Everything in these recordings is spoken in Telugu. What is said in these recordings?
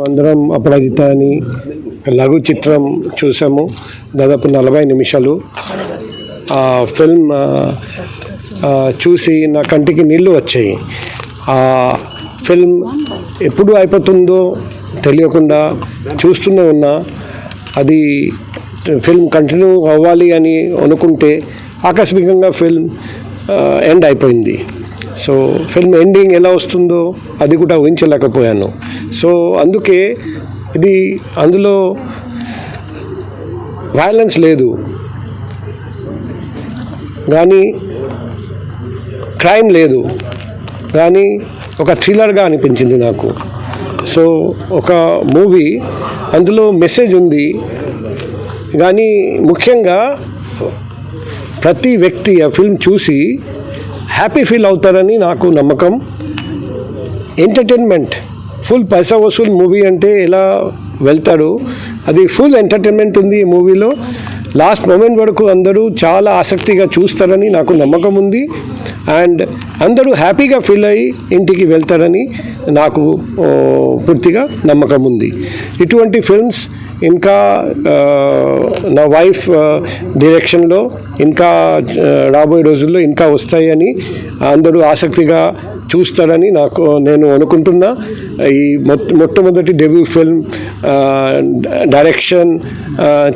అందరం అపరాజిత అని లఘు చిత్రం చూసాము. దాదాపు 40 నిమిషాలు. ఆ ఫిల్మ్ చూసి నా కంటికి నీళ్ళు వచ్చాయి. ఆ ఫిల్మ్ ఎప్పుడు అయిపోతుందో తెలియకుండా చూస్తూనే ఉన్నా. అది ఫిల్మ్ కంటిన్యూ అవ్వాలి అని అనుకుంటే ఆకస్మికంగా ఫిల్మ్ ఎండ్ అయిపోయింది. సో ఫిల్మ్ ఎండింగ్ ఎలా వస్తుందో అది కూడా ఊహించలేకపోయాను. సో అందుకే అందులో వైలెన్స్ లేదు, కానీ క్రైమ్ లేదు, కానీ ఒక థ్రిల్లర్గా అనిపించింది నాకు. సో ఒక మూవీ అందులో మెసేజ్ ఉంది, కానీ ముఖ్యంగా ప్రతి వ్యక్తి ఆ ఫిల్మ్ చూసి హ్యాపీ ఫీల్ అవుతారని నాకు నమ్మకం. ఎంటర్టైన్మెంట్ ఫుల్ పైసా వసూల్ మూవీ అంటే ఎలా వెళ్తారు, అది ఫుల్ ఎంటర్టైన్మెంట్ ఉంది ఈ మూవీలో. లాస్ట్ మూమెంట్ వరకు అందరూ చాలా ఆసక్తిగా చూస్తారని నాకు నమ్మకం ఉంది. అండ్ అందరూ హ్యాపీగా ఫీల్ అయ్యి ఇంటికి వెళ్తారని నాకు పూర్తిగా నమ్మకం ఉంది. ఇటువంటి ఫిల్మ్స్ ఇంకా నా వైఫ్ డైరెక్షన్లో ఇంకా రాబోయే రోజుల్లో ఇంకా వస్తాయని అందరూ ఆసక్తిగా చూస్తారని నేను అనుకుంటున్నా. ఈ మొట్టమొదటి డెబ్యూ ఫిల్మ్ డైరెక్షన్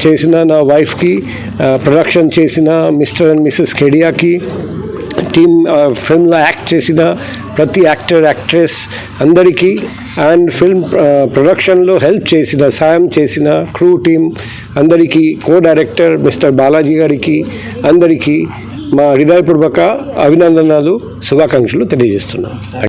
చేసిన నా వైఫ్కి, ప్రొడక్షన్ చేసిన మిస్టర్ అండ్ మిసెస్ కెడియాకి, టీమ్ ఫిల్మ్లో యాక్ట్ చేసిన ప్రతి యాక్టర్ యాక్ట్రెస్ అందరికీ, అండ్ ఫిల్మ్ ప్రొడక్షన్లో హెల్ప్ చేసిన సాయం చేసిన క్రూ టీమ్ అందరికీ, కో డైరెక్టర్ మిస్టర్ బాలాజీ గారికి అందరికీ మా హృదయపూర్వక అభినందనలు, శుభాకాంక్షలు తెలియజేస్తున్నాను.